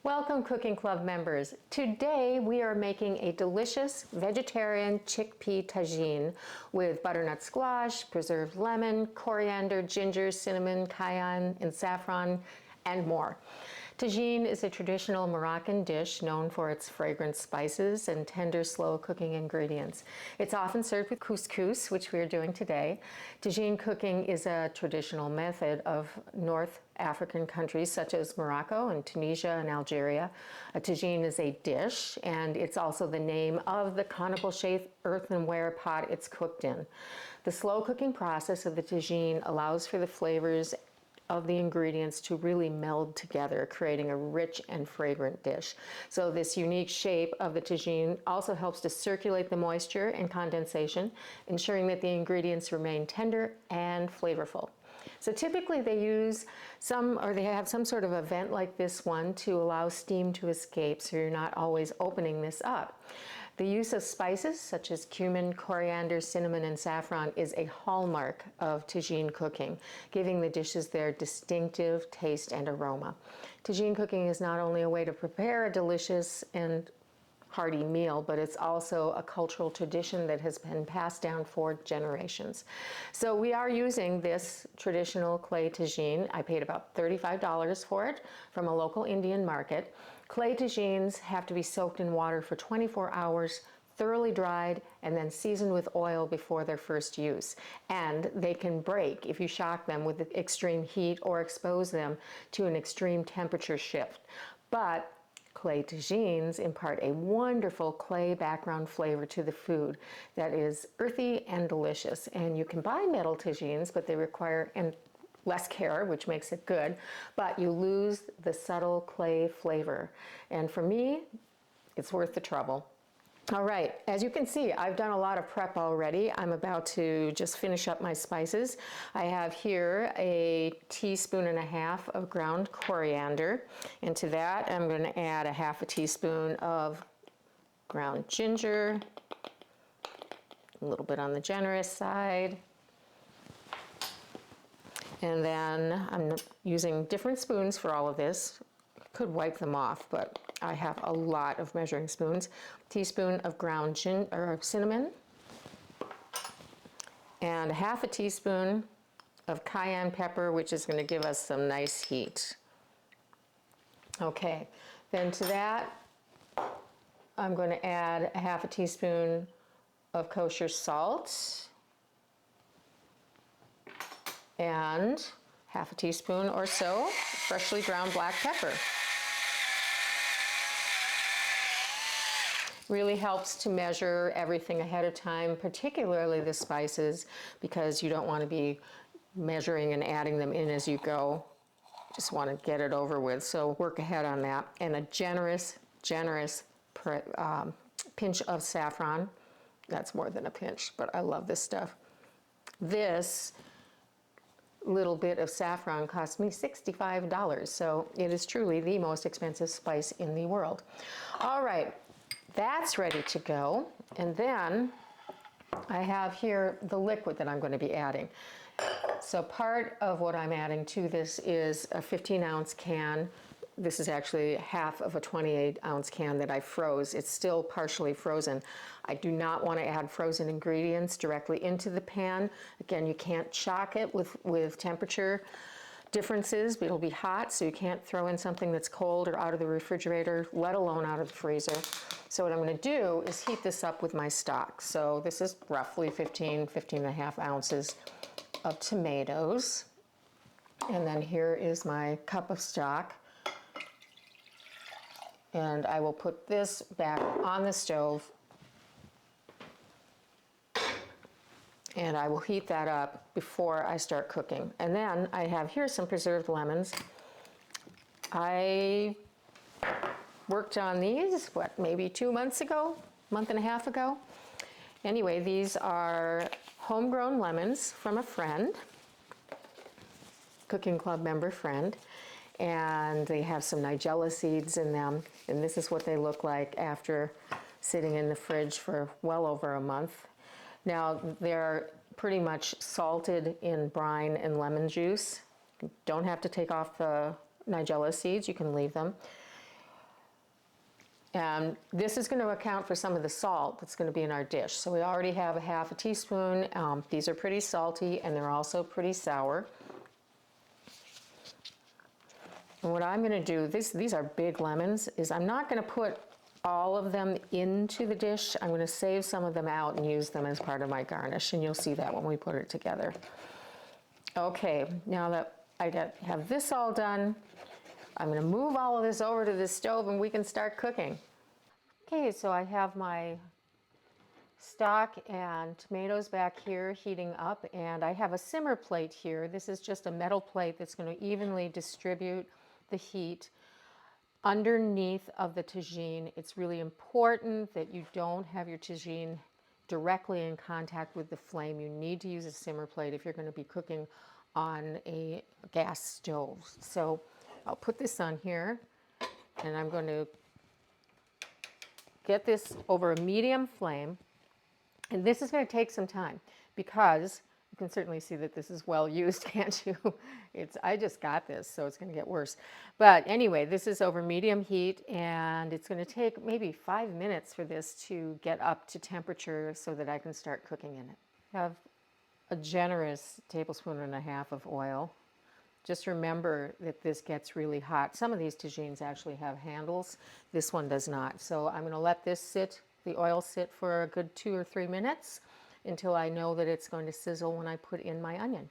Welcome Cooking Club members. Today we are making a delicious vegetarian chickpea tagine with butternut squash, preserved lemon, coriander, ginger, cinnamon, cayenne, and saffron, and more. Tagine is a traditional Moroccan dish known for its fragrant spices and tender, slow cooking ingredients. It's often served with couscous, which we are doing today. Tagine cooking is a traditional method of North African countries such as Morocco and Tunisia and Algeria. A tagine is a dish, and it's also the name of the conical-shaped earthenware pot it's cooked in. The slow cooking process of the tagine allows for the flavors of the ingredients to really meld together, creating a rich and fragrant dish. So this unique shape of the tagine also helps to circulate the moisture and condensation, ensuring that the ingredients remain tender and flavorful. So typically they use they have some sort of a vent like this one to allow steam to escape, so you're not always opening this up. The use of spices such as cumin, coriander, cinnamon, and saffron is a hallmark of tagine cooking, giving the dishes their distinctive taste and aroma. Tagine cooking is not only a way to prepare a delicious and hearty meal, but it's also a cultural tradition that has been passed down for generations. So we are using this traditional clay tagine. I paid about $35 for it from a local Indian market. Clay tagines have to be soaked in water for 24 hours, thoroughly dried, and then seasoned with oil before their first use. And they can break if you shock them with extreme heat or expose them to an extreme temperature shift. But clay tagines impart a wonderful clay background flavor to the food that is earthy and delicious. And you can buy metal tagines, but they require less care, which makes it good, but you lose the subtle clay flavor. And for me, it's worth the trouble. All right, as you can see, I've done a lot of prep already. I'm about to just finish up my spices. I have here a teaspoon and a half of ground coriander. And to that, I'm going to add a half a teaspoon of ground ginger, a little bit on the generous side. And then I'm using different spoons for all of this. Could wipe them off, but I have a lot of measuring spoons. Teaspoon of ground cinnamon, and half a teaspoon of cayenne pepper, which is going to give us some nice heat. Okay, then to that, I'm going to add a half a teaspoon of kosher salt and half a teaspoon or so freshly ground black pepper. Really helps to measure everything ahead of time, particularly the spices, because you don't want to be measuring and adding them in as you go. Just want to get it over with, so work ahead on that. And a generous pinch of saffron. That's more than a pinch, but I love this stuff. This little bit of saffron cost me $65, so it is truly the most expensive spice in the world. All right. That's ready to go, and then I have here the liquid that I'm going to be adding. So part of what I'm adding to this is a 15-ounce can. This is actually half of a 28-ounce can that I froze. It's still partially frozen. I do not want to add frozen ingredients directly into the pan. Again, you can't shock it with temperature differences, but it'll be hot, so you can't throw in something that's cold or out of the refrigerator, let alone out of the freezer. So what I'm going to do is heat this up with my stock. So this is roughly 15 and a half ounces of tomatoes. And then here is my cup of stock. And I will put this back on the stove. And I will heat that up before I start cooking. And then I have here some preserved lemons. I worked on these, maybe 2 months ago, month and a half ago. Anyway, these are homegrown lemons from a friend, Cooking Club member friend. And they have some nigella seeds in them. And this is what they look like after sitting in the fridge for well over a month. Now, they're pretty much salted in brine and lemon juice. You don't have to take off the nigella seeds, you can leave them. And this is going to account for some of the salt that's going to be in our dish. So we already have a half a teaspoon. These are pretty salty and they're also pretty sour. And what I'm going to do, these are big lemons, is I'm not going to put all of them into the dish. I'm going to save some of them out and use them as part of my garnish, and you'll see that when we put it together. Okay, now that I have this all done, I'm going to move all of this over to the stove and we can start cooking. Okay, so I have my stock and tomatoes back here heating up, and I have a simmer plate here. This is just a metal plate that's going to evenly distribute the heat underneath of the tagine. It's really important that you don't have your tagine directly in contact with the flame. You need to use a simmer plate if you're going to be cooking on a gas stove. So I'll put this on here, and I'm going to get this over a medium flame. And this is going to take some time because you can certainly see that this is well used, can't you? I just got this, so it's going to get worse. But anyway, this is over medium heat, and it's going to take maybe 5 minutes for this to get up to temperature so that I can start cooking in it. I have a generous tablespoon and a half of oil. Just remember that this gets really hot. Some of these tagines actually have handles. This one does not. So I'm going to let this sit, the oil sit for a good 2 or 3 minutes until I know that it's going to sizzle when I put in my onion.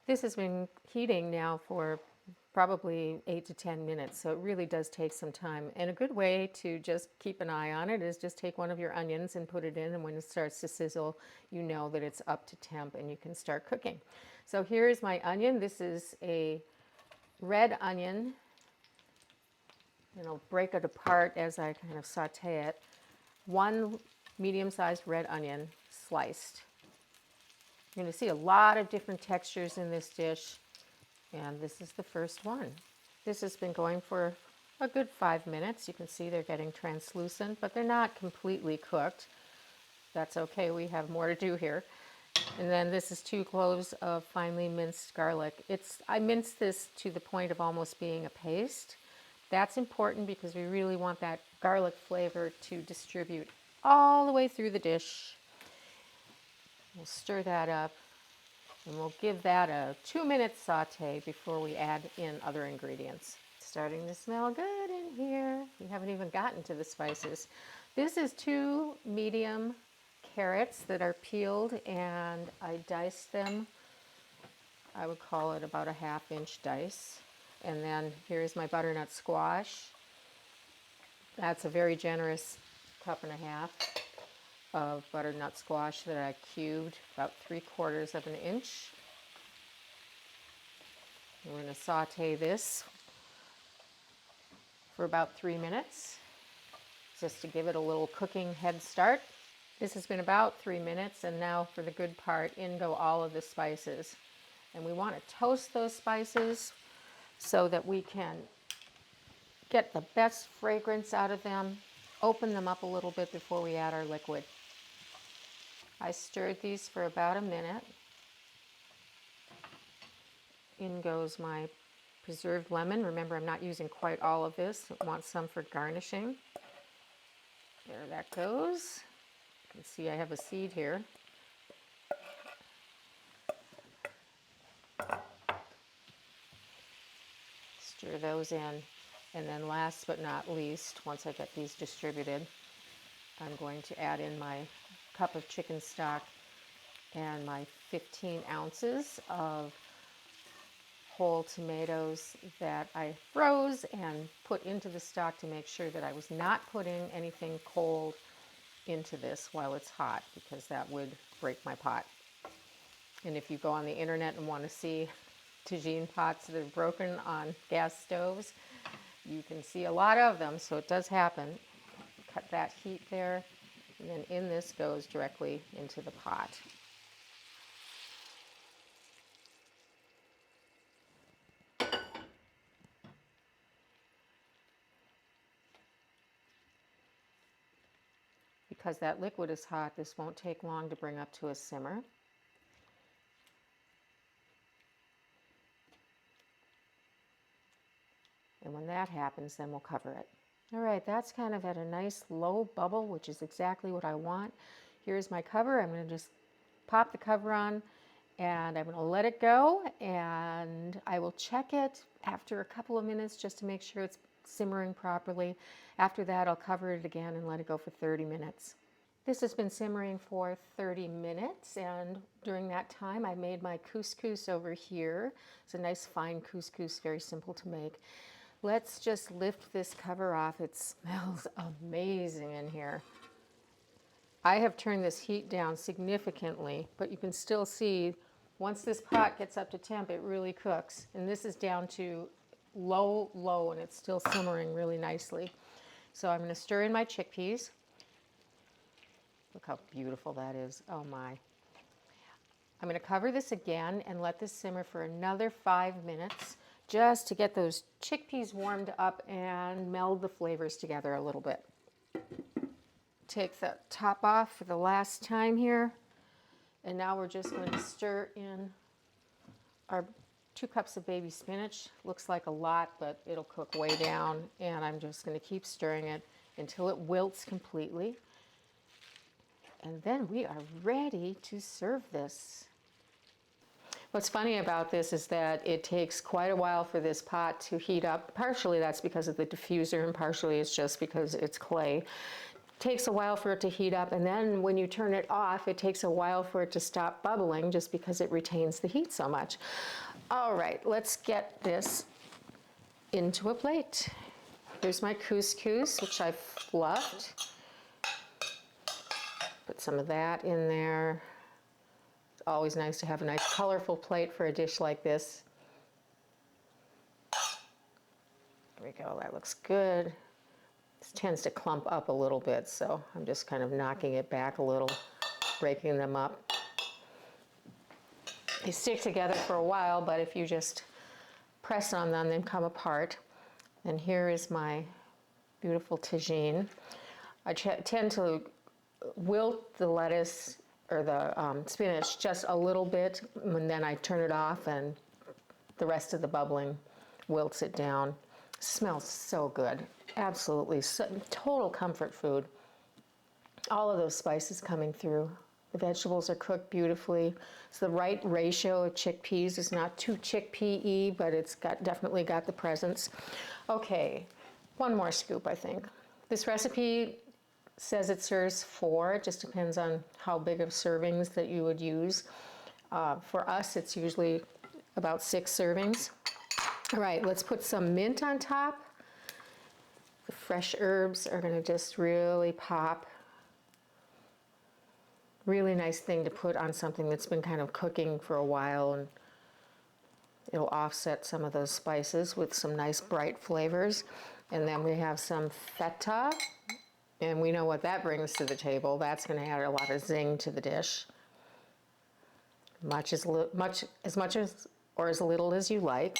This has been heating now for probably 8 to 10 minutes, so it really does take some time. And a good way to just keep an eye on it is just take one of your onions and put it in, and when it starts to sizzle, you know that it's up to temp and you can start cooking. So here's my onion. This is a red onion, and I'll break it apart as I kind of saute it. 1 medium-sized red onion sliced. You're going to see a lot of different textures in this dish, and this is the first one. This has been going for a good 5 minutes. You can see they're getting translucent, but they're not completely cooked. That's okay, we have more to do here. And then this is 2 cloves of finely minced garlic. I minced this to the point of almost being a paste. That's important because we really want that garlic flavor to distribute all the way through the dish. We'll stir that up, and we'll give that a 2-minute saute before we add in other ingredients. It's starting to smell good in here. We haven't even gotten to the spices. This is 2 medium carrots that are peeled, and I diced them. I would call it about a 1/2-inch dice. And then here's my butternut squash. That's a very generous 1.5 cups of butternut squash that I cubed, about 3/4 of an inch. We're going to saute this for about 3 minutes, just to give it a little cooking head start. This has been about 3 minutes, and now for the good part, in go all of the spices. And we want to toast those spices so that we can get the best fragrance out of them. Open them up a little bit before we add our liquid. I stirred these for about a minute. In goes my preserved lemon. Remember, I'm not using quite all of this. I want some for garnishing. There that goes. You can see I have a seed here. Stir those in. And then last but not least, once I get these distributed, I'm going to add in my cup of chicken stock and my 15 ounces of whole tomatoes that I froze and put into the stock to make sure that I was not putting anything cold into this while it's hot, because that would break my pot. And if you go on the internet and want to see tagine pots that are broken on gas stoves, you can see a lot of them, so it does happen. Cut that heat there, and then in this goes directly into the pot. Because that liquid is hot, this won't take long to bring up to a simmer. And when that happens, then we'll cover it. All right, that's kind of at a nice low bubble, which is exactly what I want. Here's my cover. I'm going to just pop the cover on and I'm going to let it go, and I will check it after a couple of minutes just to make sure it's simmering properly. After that, I'll cover it again and let it go for 30 minutes. This has been simmering for 30 minutes, and during that time I made my couscous over here. It's a nice fine couscous, very simple to make. Let's just lift this cover off. It smells amazing in here. I have turned this heat down significantly, but you can still see once this pot gets up to temp, it really cooks. And this is down to low, and it's still simmering really nicely. So I'm going to stir in my chickpeas. Look how beautiful that is. Oh my. I'm going to cover this again and let this simmer for another 5 minutes just to get those chickpeas warmed up and meld the flavors together a little bit. Take the top off for the last time here. And now we're just going to stir in our 2 cups of baby spinach. Looks like a lot, but it'll cook way down. And I'm just going to keep stirring it until it wilts completely. And then we are ready to serve this. What's funny about this is that it takes quite a while for this pot to heat up. Partially that's because of the diffuser, and partially it's just because it's clay. Takes a while for it to heat up, and then when you turn it off, it takes a while for it to stop bubbling just because it retains the heat so much. All right, let's get this into a plate. Here's my couscous, which I've fluffed. Put some of that in there. It's always nice to have a nice colorful plate for a dish like this. There we go, that looks good. This tends to clump up a little bit, so I'm just kind of knocking it back a little, breaking them up. They stick together for a while, but if you just press on them, they come apart. And here is my beautiful tagine. I tend to wilt the lettuce or the spinach just a little bit, and then I turn it off, and the rest of the bubbling wilts it down. Smells so good. Absolutely, total comfort food. All of those spices coming through. The vegetables are cooked beautifully. It's the right ratio of chickpeas. It's not too chickpea-y, but it's definitely got the presence. Okay, one more scoop, I think. This recipe says it serves 4. It just depends on how big of servings that you would use. For us, it's usually about 6 servings. All right, let's put some mint on top. The fresh herbs are going to just really pop. Really nice thing to put on something that's been kind of cooking for a while, and it'll offset some of those spices with some nice bright flavors. And then we have some feta, and we know what that brings to the table. That's going to add a lot of zing to the dish. As much or as little as you like.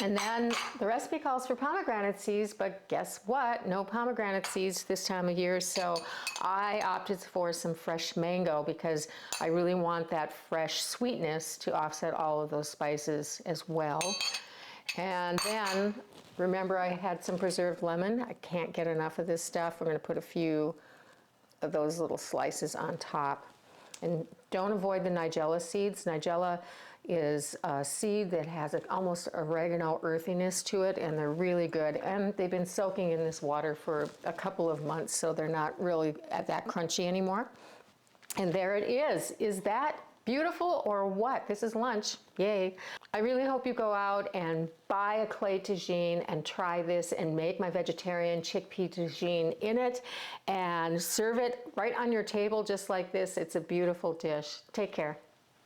And then the recipe calls for pomegranate seeds, but guess what? No pomegranate seeds this time of year, so I opted for some fresh mango because I really want that fresh sweetness to offset all of those spices as well. And then, remember I had some preserved lemon. I can't get enough of this stuff. We're going to put a few of those little slices on top. And don't avoid the nigella seeds. Nigella is a seed that has almost oregano earthiness to it, and they're really good. And they've been soaking in this water for a couple of months, so they're not really that crunchy anymore. And there it is. Is that beautiful or what? This is lunch. Yay. I really hope you go out and buy a clay tagine and try this and make my vegetarian chickpea tagine in it and serve it right on your table just like this. It's a beautiful dish. Take care.